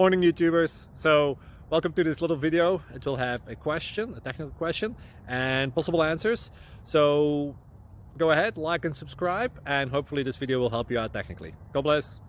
Morning, YouTubers. So welcome to this little video. It will have a question, a technical question, and possible answers. So go ahead, like and subscribe, and hopefully this video will help you out technically. God bless.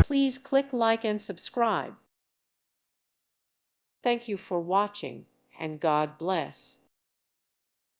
Please click like and subscribe. Thank you for watching, and God bless.